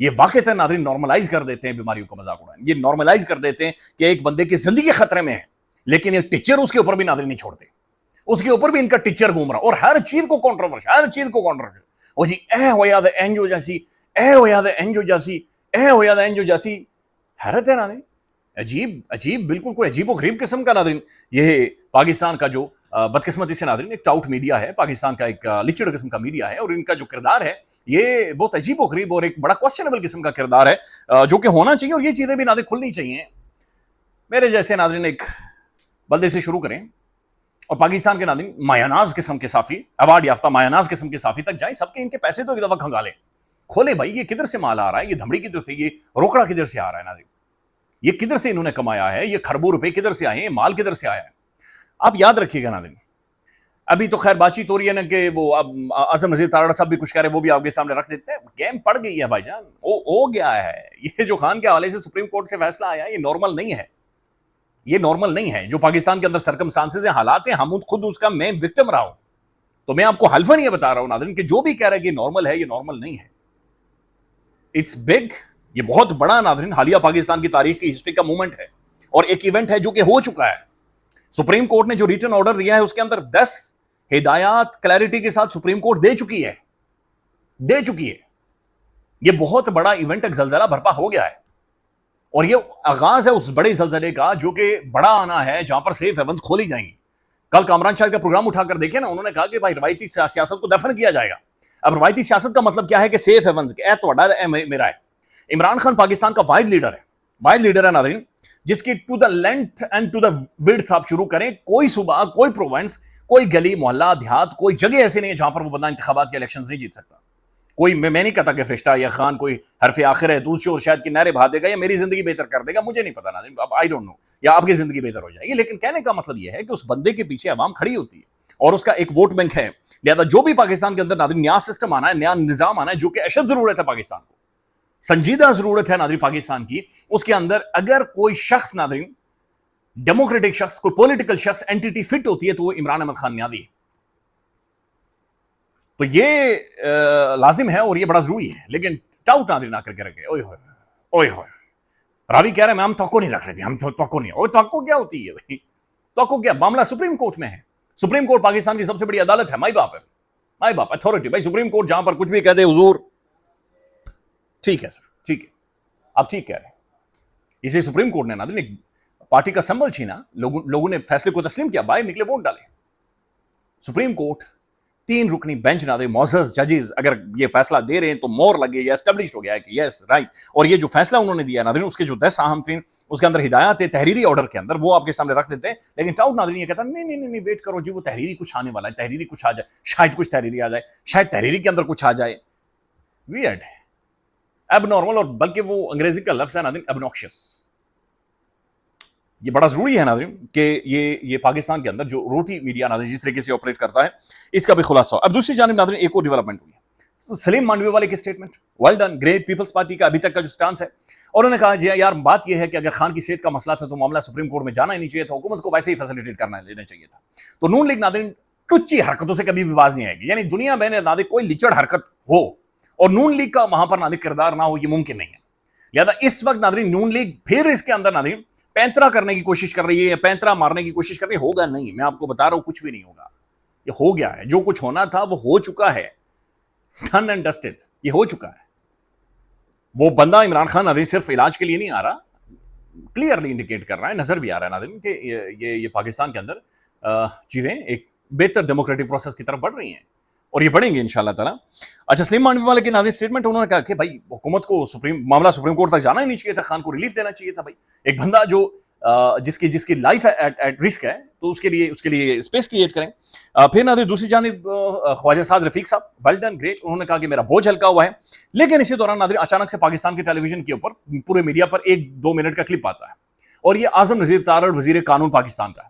یہ واقعتا ناظرین نارملائز کر دیتے ہیں بیماریوں کا مذاق اڑانا, یہ نارملائز کر دیتے ہیں کہ ایک بندے کی زندگی خطرے میں ہے, لیکن ایک ٹیچر اس کے اوپر بھی ناظرین نہیں چھوڑتے, اس کے اوپر بھی ان کا ٹیچر گھوم رہا, اور ہر چیز کو کنٹروورشل, ہر چیز کو کنٹروورشل. اور جی اے ہو یاد اینجو جیسی, اے ہو یاد اینجو جیسی, اے ہو یاد اینجو جیسی. حیرت ہے ناظرین, عجیب بالکل کوئی عجیب و غریب قسم کا ناظرین یہ پاکستان کا جو بدقسمتی سے ناظرین ایک ٹاؤٹ میڈیا ہے, پاکستان کا ایک لچڑ قسم کا میڈیا ہے, اور ان کا جو کردار ہے یہ بہت عجیب و غریب اور ایک بڑا کوسچنبل قسم کا کردار ہے جو کہ ہونا چاہیے, اور یہ چیزیں بھی ناظرین کھلنی چاہیے. میرے جیسے ناظرین ایک بلدے سے شروع کریں اور پاکستان کے ناظرین مایاناز قسم کے صافی, ایوارڈ یافتہ مایاناز قسم کے صافی تک جائیں, سب کے ان کے پیسے تو ایک دفعہ کھنگالیں, کھولے بھائی یہ کدھر سے مال آ رہا ہے, یہ دھمڑی کدھر سے, یہ روکڑا کدھر سے آ رہا ہے ناظرین, یہ کدھر سے انہوں نے کمایا ہے, یہ کھربوں روپے کدھر سے آئے ہیں, مال کدھر سے آیا ہے. آپ یاد رکھیے گا ناظرین, ابھی تو خیر بات چیت ہو رہی ہے نا کہ وہ اب اعظم نذیر تارڑ صاحب بھی کچھ کہہ رہے ہیں, وہ بھی آپ کے سامنے رکھ دیتے ہیں. گیم پڑ گئی ہے بھائی جان, ہو گیا ہے. یہ جو خان کے حوالے سے سپریم کورٹ سے فیصلہ آیا یہ نارمل نہیں ہے, یہ نارمل نہیں ہے. جو پاکستان کے اندر سرکمسٹانسز ہیں, حالات ہیں, ہم خود اس کا مین وکٹم رہا ہوں, تو میں آپ کو حلفاً یہ بتا رہا ہوں ناظرین کہ جو بھی کہہ رہا ہے کہ یہ نارمل ہے, یہ نارمل نہیں ہے. اٹس بگ, یہ بہت بڑا ناظرین حالیہ پاکستان کی تاریخ کی ہسٹری کا مومنٹ ہے, اور ایک ایونٹ ہے جو کہ ہو چکا ہے. سپریم کورٹ نے جو ریٹن آرڈر دیا ہے اس کے اندر 10 ہدایات کلیئرٹی کے ساتھ سپریم کورٹ دے چکی ہے. یہ بہت بڑا ایونٹ, ایک زلزلہ برپا ہو گیا ہے, اور یہ آغاز ہے اس بڑے زلزلے کا جو کہ بڑا آنا ہے, جہاں پر سیف ہیونز کھولی جائیں گی. کل کامران شاہ کا پروگرام اٹھا کر دیکھیں نا, انہوں نے کہا کہ بھائی روایتی سیاست کو دفن کیا جائے گا. اب روایتی سیاست کا مطلب کیا ہے کہ سیف ہیونز, اے تہاڈا اے میرا ہے. عمران خان پاکستان کا واحد لیڈر ہے ناظرین, جس کی to the length and to the width آپ شروع کریں, کوئی صوبہ, کوئی پروونس, کوئی گلی محلہ دیہات, کوئی جگہ ایسی نہیں ہے جہاں پر وہ بندہ انتخابات کے الیکشنز نہیں جیت سکتا. کوئی میں نہیں کہتا کہ فرشتہ یا خان کوئی حرف آخر ہے, دودھ سے اور شاید کی نہریں بہا دے گا یا میری زندگی بہتر کر دے گا, مجھے نہیں پتا ناظرین, آئی ڈونٹ نو, یا آپ کی زندگی بہتر ہو جائے گی. لیکن کہنے کا مطلب یہ ہے کہ اس بندے کے پیچھے عوام کھڑی ہوتی ہے اور اس کا ایک ووٹ بینک ہے. لہذا جو بھی پاکستان کے اندر ناظرین نیا سسٹم آنا ہے, نیا نظام آنا ہے, جو کہ اشد ضرورت ہے پاکستان کو, سنجیدہ ضرورت ہے ناظرین پاکستان کی, اس کے اندر اگر کوئی شخص ناظرین ڈیموکریٹک شخص, کوئی پولیٹیکل شخص اینٹیٹی فٹ ہوتی ہے تو وہ عمران احمد خان نیازی ہے. تو یہ لازم ہے اور یہ بڑا ضروری ہے. لیکن ٹاؤٹ ناظرین آ کر کے رکھے, اوئے ہوئے راوی کہہ رہے ہیں ہم توقع نہیں رکھ رہے تھے, ہم توقع نہیں. اور توقع کیا ہوتی ہے بھائی, توقع کیا, معاملہ سپریم کورٹ میں ہے. سپریم کورٹ پاکستان کی سب سے بڑی عدالت ہے, مائی باپ اتھارٹی. بھائی سپریم کورٹ جہاں پر کچھ بھی کہہ دے حضور ٹھیک ہے سر, ٹھیک ہے, آپ ٹھیک کہہ رہے ہیں. اسے سپریم کورٹ نے ناظرین ایک پارٹی کا سمبل چھینا, لوگوں نے فیصلے کو تسلیم کیا, باہر نکلے ووٹ ڈالے. سپریم کورٹ 3 رکنی بینچ ناظرین معزز ججز اگر یہ فیصلہ دے رہے ہیں تو مور لگے یا اسٹیبلشڈ ہو گیا ہے کہ یس رائٹ. اور یہ جو فیصلہ انہوں نے دیا ناظرین, اس کے جو 10 اہم ترین اس کے اندر ہدایات ہے تحریری آرڈر کے اندر, وہ آپ کے سامنے رکھ دیتے ہیں. لیکن ٹاؤٹ ناظرین یہ کہتا ہے نہیں ویٹ کرو جی, وہ تحریری کچھ آنے والا ہے, تحریری کچھ آ جائے, شاید کچھ تحریری آ جائے, شاید تحریری کے اندر کچھ آ جائے. ویئرڈ ہے, اب نارمل, اور بلکہ وہ انگریزی کا لفظ ہے ناظرین ابنوکشس. یہ بڑا ضروری ہے ناظرین کہ یہ پاکستان کے اندر جو روٹی میڈیا ناظرین جس طریقے سے آپریٹ کرتا ہے, اس کا بھی خلاصہ ہو. اب دوسری جانب ناظرین ایک اور ڈیولپمنٹ ہوئی ہے, سلیم مانڈوی والے کی statement, well done, great. Peoples Party کا ابھی تک کا جو سٹانس ہے, اور انہوں نے کہا جی یار بات یہ ہے کہ اگر خان کی صحت کا مسئلہ تھا تو معاملہ سپریم کورٹ میں جانا ہی نہیں چاہیے تھا, حکومت کو ویسے ہی فیسلیٹیٹ کرنا لینا چاہیے تھا. تو نون لیگ ناظرین ٹچی حرکتوں سے کبھی بھی باز نہیں آئے گی, یعنی دنیا میں ناظرین کوئی لچڑ حرکت ہو اور نون لیگ کا وہاں پر ناظرین کردار نہ ہو, یہ ممکن نہیں ہے. لہذا اس وقت ناظرین نون لیگ پھر اس کے اندر ناظرین پینترا کرنے کی کوشش کر رہی ہے, یا پینترا مارنے کی کوشش کر رہی ہے. ہوگا نہیں, میں آپ کو بتا رہا ہوں کچھ بھی نہیں ہوگا. یہ ہو گیا ہے, جو کچھ ہونا تھا وہ ہو چکا ہے, ڈن اینڈ ڈسٹڈ, یہ ہو چکا ہے. وہ بندہ عمران خان ناظرین صرف علاج کے لیے نہیں آ رہا, کلیئرلی انڈیکیٹ کر رہا ہے, نظر بھی آ رہا ہے ناظرین کہ یہ پاکستان کے اندر چیزیں ایک بہتر ڈیموکریٹک پروسیس کی طرف بڑھ رہی ہیں, اور یہ بڑھیں گے انشاءاللہ تعالیٰ. اچھا, سلیم مانڈوی والے کی ناظرین سٹیٹمنٹ, انہوں نے کہا کہ بھائی حکومت کو معاملہ سپریم کورٹ تک جانا ہی نہیں چاہیے تھا, خان کو ریلیف دینا چاہیے تھا. بھائی ایک بندہ جو جس کی لائف ایٹ رسک ہے, تو اس کے لیے اسپیس کریٹ کریں. پھر ناظرین دوسری جانب خواجہ سعد رفیق صاحب, ویل ڈن, گریٹ. انہوں نے کہا کہ میرا بوجھ ہلکا ہوا ہے. لیکن اسی دوران ناظرین اچانک سے پاکستان کے ٹیلی ویژن کے اوپر پورے میڈیا پر 1-2 منٹ کا کلپ آتا ہے, اور یہ اعظم نذیر تارڑ وزیر قانون پاکستان کا ہے.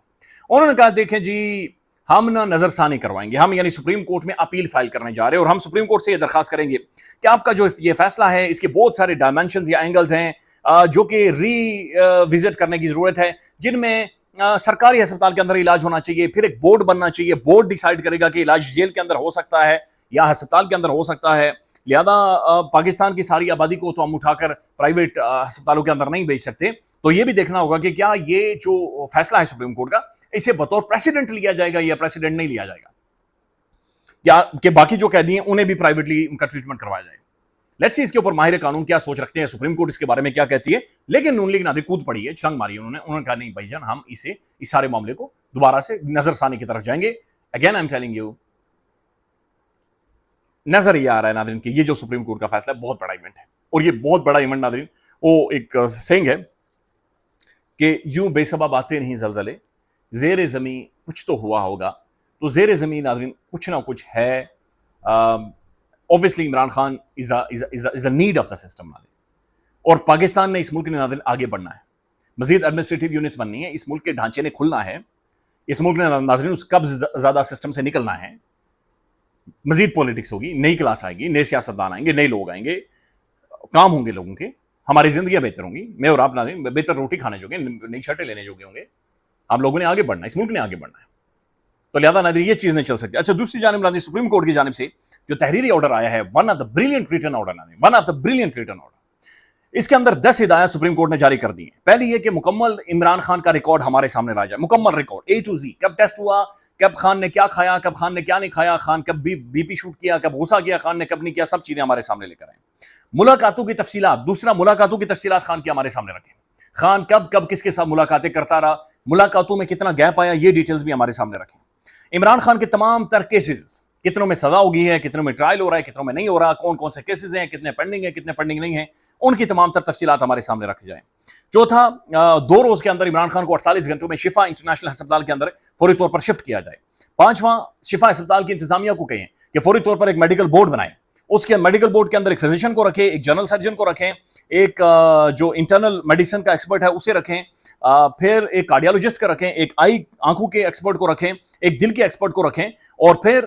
انہوں نے کہا دیکھیں جی ہم نہ نظر ثانی کروائیں گے, ہم یعنی سپریم کورٹ میں اپیل فائل کرنے جا رہے ہیں, اور ہم سپریم کورٹ سے یہ درخواست کریں گے کہ آپ کا جو یہ فیصلہ ہے اس کے بہت سارے ڈائمینشنز یا اینگلز ہیں جو کہ ری وزٹ کرنے کی ضرورت ہے, جن میں سرکاری ہسپتال کے اندر علاج ہونا چاہیے, پھر ایک بورڈ بننا چاہیے, بورڈ ڈیسائیڈ کرے گا کہ علاج جیل کے اندر ہو سکتا ہے یا ہسپتال کے اندر ہو سکتا ہے. لہذا پاکستان کی ساری آبادی کو تو ہم اٹھا کر پرائیویٹ ہسپتالوں کے اندر نہیں بھیج سکتے. تو یہ بھی دیکھنا ہوگا کہ کیا یہ جو فیصلہ ہے سپریم کورٹ کا اسے بطور پریسیڈنٹ لیا جائے گا یا پریسیڈنٹ نہیں لیا جائے گا, کیا کہ باقی جو قیدی ہیں انہیں بھی پرائیویٹلی ان کا ٹریٹمنٹ کروایا جائے گا. لیٹس سی اس کے اوپر ماہر قانون کیا سوچ رکھتے ہیں, سپریم کورٹ اس کے بارے میں کیا کہتی ہے. لیکن نون لیگ ناظرین کود پڑی ہے, چھلنگ ماری ہے انہوں نے کہا نہیں بھائی جان, ہم اس سارے معاملے کو دوبارہ سے نظر ثانی کی طرف جائیں گے. Again I am telling you, نظر یہ آ رہا ہے ناظرین کہ یہ جو سپریم کورٹ کا فیصلہ ہے بہت بڑا ایونٹ ہے, اور یہ بہت بڑا ایونٹ ناظرین وہ ایک سینگ ہے کہ یوں بے سبب آتے نہیں زلزلے, زیر زمین کچھ تو ہوا ہوگا. تو زیر زمین ناظرین کچھ نہ کچھ ہے. obviously Imran Khan is the need of the system ناظرین, اور پاکستان نے اس ملک نے ناظرین آگے بڑھنا ہے, مزید ایڈمنسٹریٹو یونٹس بننی ہے, اس ملک کے ڈھانچے نے کھلنا ہے, اس ملک نے ناظرین اس قبض زیادہ سسٹم سے نکلنا ہے. مزید پولیٹکس ہوگی, نئی کلاس آئے گی, نئے سیاستدان آئیں گے, نئے لوگ آئیں گے, کام ہوں گے لوگوں کے, ہماری زندگیاں بہتر ہوں گی, میں اور آپ ناظرین بہتر روٹی کھانے جو گے, نئی شرٹیں لینے جو گے ہوں گے. آپ لوگوں نے آگے بڑھنا ہے, اس ملک نے آگے بڑھنا ہے. تو لہذا ناظرین یہ چیز نہیں چل سکتی. اچھا دوسری جانب ناظرین سپریم کورٹ کی جانب سے جو تحریری آرڈر آیا ہے, one of the brilliant written order, اس کے اندر 10 ہدایات سپریم کورٹ نے جاری کر دی ہیں. پہلی یہ کہ مکمل عمران خان کا ریکارڈ ہمارے سامنے لا جائے, مکمل ریکارڈ اے ٹو زی, کب ٹیسٹ ہوا, کب خان نے کیا کھایا, کب خان نے کیا نہیں کھایا, خان کب بی پی شوٹ کیا, کب غصہ کیا خان نے, کب نہیں کیا, سب چیزیں ہمارے سامنے لے کر آئیں. ملاقاتوں کی تفصیلات, دوسرا ملاقاتوں کی تفصیلات خان کی ہمارے سامنے رکھیں. خان کب کس کے ساتھ ملاقاتیں کرتا رہا, ملاقاتوں میں کتنا گیپ آیا, یہ ڈیٹیلز بھی ہمارے سامنے رکھیں. عمران خان کے تمام تر کیسز, کتنوں میں سزا ہو گئی ہے, کتنوں میں ٹرائل ہو رہا ہے, کتنوں میں نہیں ہو رہا, کون کون سے کیسز ہیں, کتنے پینڈنگ ہیں, کتنے پینڈنگ نہیں ہیں, ان کی تمام تر تفصیلات ہمارے سامنے رکھی جائیں. چوتھا, 2 روز کے اندر عمران خان کو 48 گھنٹوں میں شفا انٹرنیشنل ہسپتال کے اندر فوری طور پر شفٹ کیا جائے. 5واں, شفا ہسپتال کی انتظامیہ کو کہیں کہ فوری طور پر ایک میڈیکل بورڈ بنائیں, اس کے میڈیکل بورڈ کے اندر ایک فزیشین کو رکھیں, ایک جنرل سرجن کو رکھیں, ایک جو انٹرنل میڈیسن کا ایکسپرٹ ہے اسے رکھیں, پھر ایک کارڈیالوجسٹ کا رکھیں, ایک آنکھوں کے ایکسپرٹ کو رکھیں, ایک دل کے ایکسپرٹ کو رکھیں, اور پھر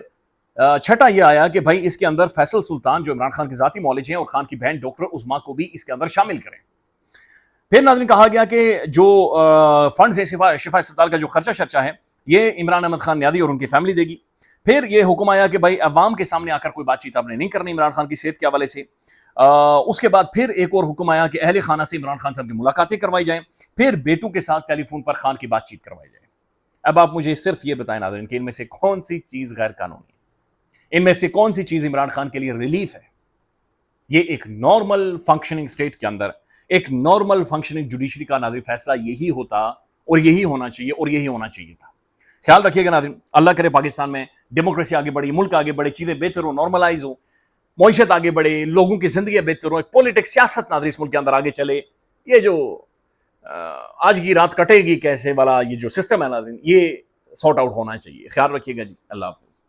چھٹا یہ آیا کہ بھائی اس کے اندر فیصل سلطان جو عمران خان کی ذاتی معالج ہیں اور خان کی بہن ڈاکٹر عظما کو بھی اس کے اندر شامل کریں. پھر ناظرین کہا گیا کہ جو فنڈز ہیں شفا اسپتال کا جو خرچہ شرچہ ہے یہ عمران احمد خان نیادی اور ان کی فیملی دے گی. پھر یہ حکم آیا کہ بھائی عوام کے سامنے آ کر کوئی بات چیت آپ نے نہیں کرنی عمران خان کی صحت کے حوالے سے. اس کے بعد پھر ایک اور حکم آیا کہ اہل خانہ سے عمران خان صاحب کی ملاقاتیں کروائی جائیں, پھر بیٹوں کے ساتھ ٹیلی فون پر خان کی بات چیت کروائی جائے. اب آپ مجھے صرف یہ بتائیں ناظرین کہ ان میں سے کون سی چیز غیر قانونی ہے, ان میں سے کون سی چیز عمران خان کے لیے ریلیف ہے. یہ ایک نارمل فنکشننگ اسٹیٹ کے اندر ایک نارمل فنکشننگ جوڈیشری کا ناظرین فیصلہ یہی ہوتا اور یہی ہونا چاہیے اور یہی ہونا چاہیے تھا. خیال رکھیے گا ناظرین, اللہ کرے پاکستان میں ڈیموکریسی آگے بڑھی, ملک آگے بڑھے, چیزیں بہتر ہوں, نارملائز ہوں, معیشت آگے بڑھے, لوگوں کی زندگی بہتر ہوں, پولیٹکس سیاست ناظرین اس ملک کے اندر آگے چلے. یہ جو آج کی رات کٹے گی کیسے والا یہ جو سسٹم ہے ناظرین یہ سارٹ آؤٹ ہونا چاہیے. خیال رکھیے گا جی, اللہ حافظ.